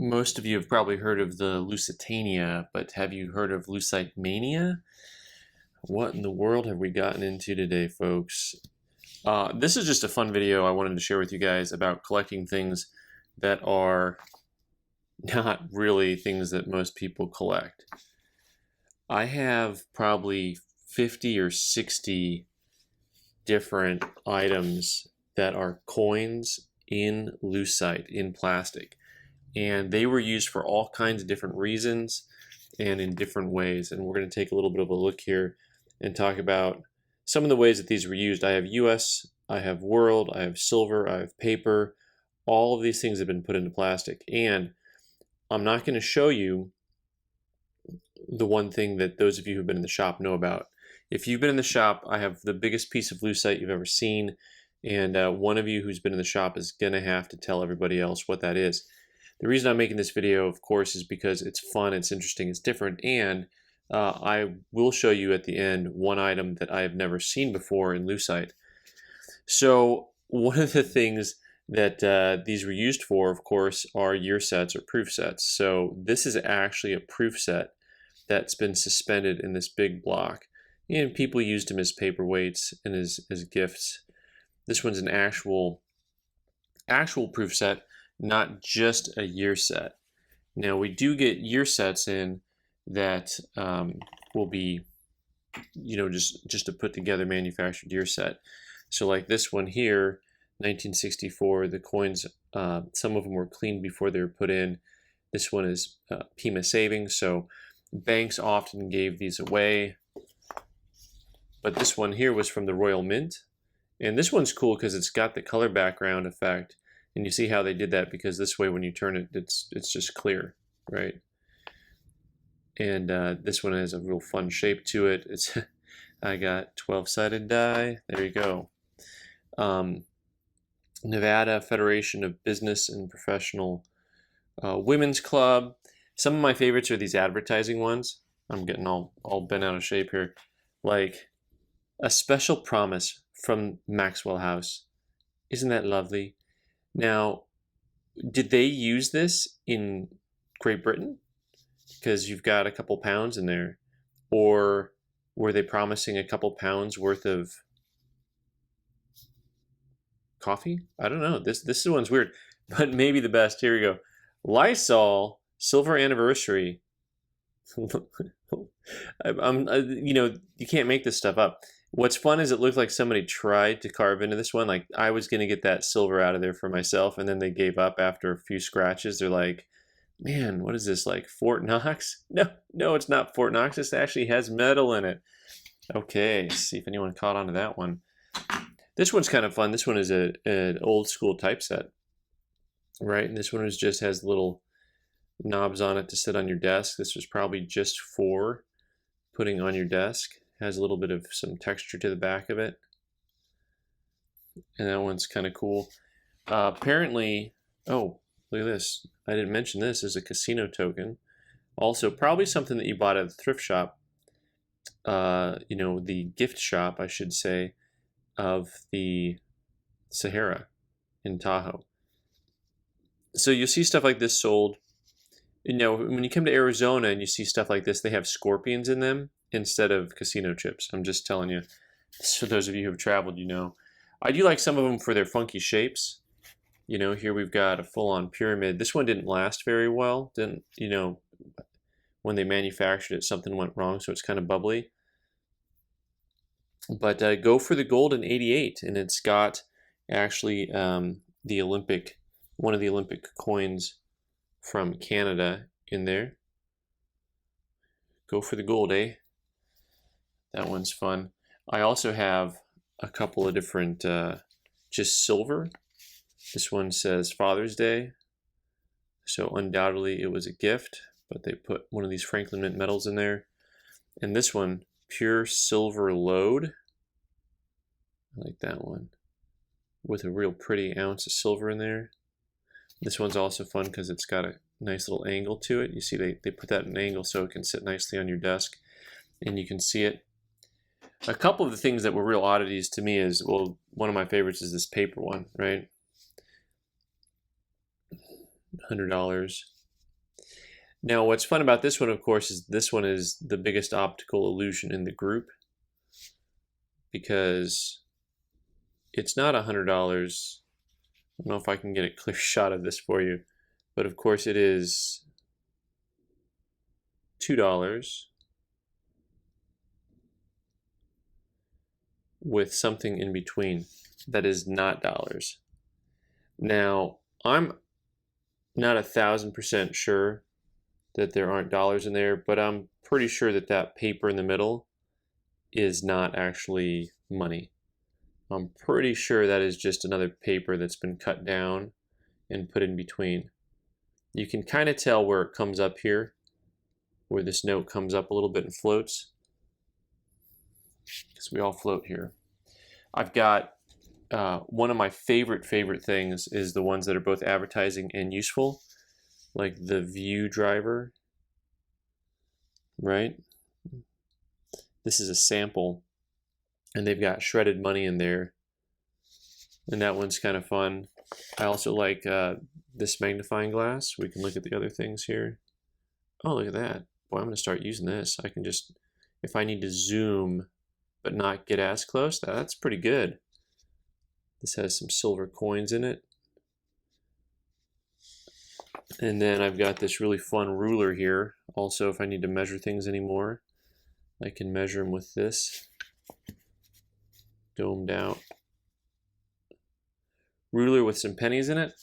Most of you have probably heard of the Lusitania, but have you heard of Lucite-Mania? What in the world have we gotten into today, folks? This is just a fun video I wanted to share with you guys about collecting things that are not really things that most people collect. I have probably 50 or 60 different items that are coins in lucite, in plastic. And they were used for all kinds of different reasons and in different ways. And we're going to take a little bit of a look here and talk about some of the ways that these were used. I have US, I have world, I have silver, I have paper. All of these things have been put into plastic. And I'm not going to show you the one thing that those of you who've been in the shop know about. If you've been in the shop, I have the biggest piece of lucite you've ever seen. And one of you who's been in the shop is going to have to tell everybody else what that is. The reason I'm making this video, of course, is because it's fun, it's interesting, it's different, and I will show you at the end one item that I have never seen before in lucite. So one of the things that these were used for, of course, are year sets or proof sets. So this is actually a proof set that's been suspended in this big block, and people used them as paperweights and as gifts. This one's an actual proof set, not just a year set. Now we do get year sets in that will be, just a put together manufactured year set. So like this one here, 1964, the coins, some of them were cleaned before they were put in. This one is Pima savings, so banks often gave these away. But this one here was from the Royal Mint. And this one's cool because it's got the color background effect. And you see how they did that, because this way when you turn it, it's just clear, right? And this one has a real fun shape to it. It's I got 12-sided die. There you go. Nevada Federation of Business and Professional Women's Club. Some of my favorites are these advertising ones. I'm getting all bent out of shape here. Like a special promise from Maxwell House. Isn't that lovely? Now, did they use this in Great Britain? Because you've got a couple pounds in there. Or were they promising a couple pounds worth of coffee? I don't know. This one's weird, but maybe the best. Here we go. Lysol silver anniversary. You can't make this stuff up. What's fun is it looked like somebody tried to carve into this one. Like I was going to get that silver out of there for myself, and then they gave up after a few scratches. They're like, man, what is this, like Fort Knox? No, it's not Fort Knox. This actually has metal in it. Okay, let's see if anyone caught on to that one. This one's kind of fun. This one is an old school typeset, right? And this one just has little knobs on it to sit on your desk. This was probably just for putting on your desk. Has a little bit of some texture to the back of it. And that one's kind of cool. Apparently, oh, look at this. I didn't mention this as a casino token. Also, probably something that you bought at the thrift shop. The gift shop, I should say, of the Sahara in Tahoe. So you'll see stuff like this sold. When you come to Arizona and you see stuff like this, they have scorpions in them instead of casino chips. I'm just telling you. For those of you who have traveled, I do like some of them for their funky shapes. Here we've got a full-on pyramid. This one didn't last very well. When they manufactured it, something went wrong, so it's kind of bubbly. But go for the gold in '88, and it's got actually one of the Olympic coins from Canada in there. Go for the gold, eh? That one's fun. I also have a couple of different just silver. This one says Father's Day, so undoubtedly it was a gift, but they put one of these Franklin Mint metals in there. And this one, pure silver load. I like that one, with a real pretty ounce of silver in there. This one's also fun because it's got a nice little angle to it. You see they put that in an angle so it can sit nicely on your desk, and you can see it. A couple of the things that were real oddities to me is, well, one of my favorites is this paper one, right? $100. Now, what's fun about this one, of course, is this one is the biggest optical illusion in the group, because it's not $100. I don't know if I can get a clear shot of this for you, but of course it is $2 with something in between that is not dollars. Now, I'm not 1,000% sure that there aren't dollars in there, but I'm pretty sure that that paper in the middle is not actually money. I'm pretty sure that is just another paper that's been cut down and put in between. You can kind of tell where it comes up here, where this note comes up a little bit and floats, because we all float here. I've got one of my favorite things is the ones that are both advertising and useful, like the view driver, right? This is a sample, and they've got shredded money in there, and that one's kind of fun. I also like this magnifying glass. We can look at the other things here. Oh, look at that. Boy, I'm going to start using this. I can just, if I need to zoom but not get as close, that's pretty good. This has some silver coins in it. And then I've got this really fun ruler here. Also, if I need to measure things anymore, I can measure them with this domed out ruler with some pennies in it.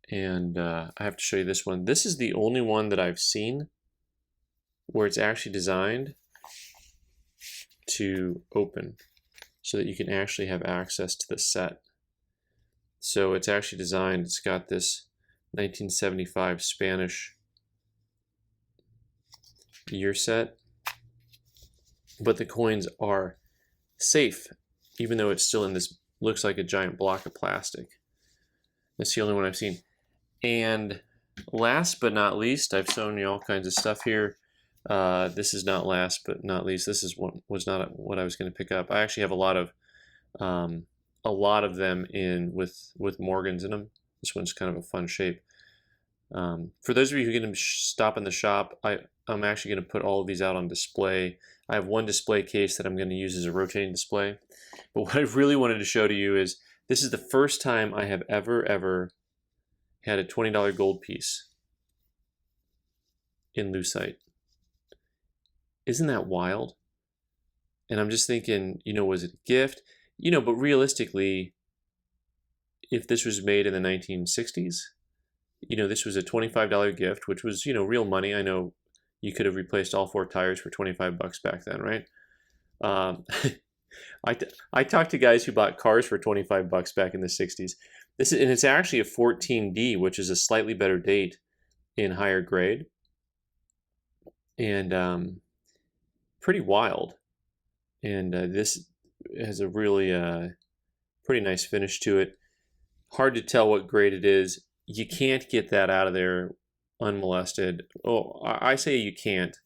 And I have to show you this one. This is the only one that I've seen where it's actually designed to open so that you can actually have access to the set. So it's actually designed, it's got this 1975 Spanish year set, but the coins are safe, even though it's still in this, looks like a giant block of plastic. That's the only one I've seen. And last but not least, I've shown you all kinds of stuff here. This is not last but not least. This is was not what I was going to pick up. I actually have a lot of them in with Morgans in them. This one's kind of a fun shape. For those of you who are going to stop in the shop, I'm actually going to put all of these out on display. I have one display case that I'm going to use as a rotating display. But what I really wanted to show to you is this is the first time I have ever had a $20 gold piece in Lucite. Isn't that wild? And I'm just thinking, you know, was it a gift? You know, but realistically, if this was made in the 1960s, you know, this was a $25 gift, which was, you know, real money. I know you could have replaced all 4 tires for 25 bucks back then, right? I talked to guys who bought cars for 25 bucks back in the 60s. And it's actually a 14D, which is a slightly better date in higher grade. And pretty wild. And this has a really pretty nice finish to it. Hard to tell what grade it is. You can't get that out of there unmolested. Oh, I say you can't.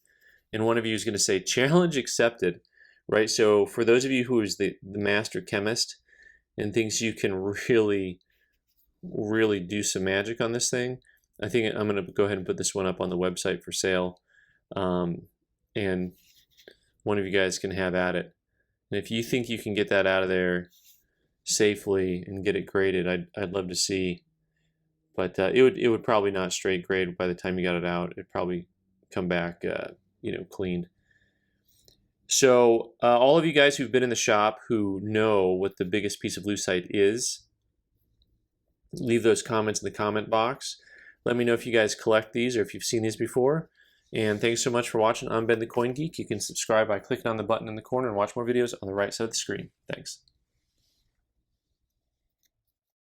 And one of you is going to say, challenge accepted, right? So for those of you who is the master chemist and thinks you can really do some magic on this thing, I think I'm going to go ahead and put this one up on the website for sale. And one of you guys can have at it. And if you think you can get that out of there safely and get it graded, I'd love to see. But it would probably not straight grade by the time you got it out. It'd probably come back, you know, cleaned. So all of you guys who've been in the shop who know what the biggest piece of lucite is, leave those comments in the comment box. Let me know if you guys collect these or if you've seen these before. And thanks so much for watching. I'm Ben the Coin Geek. You can subscribe by clicking on the button in the corner and watch more videos on the right side of the screen. Thanks.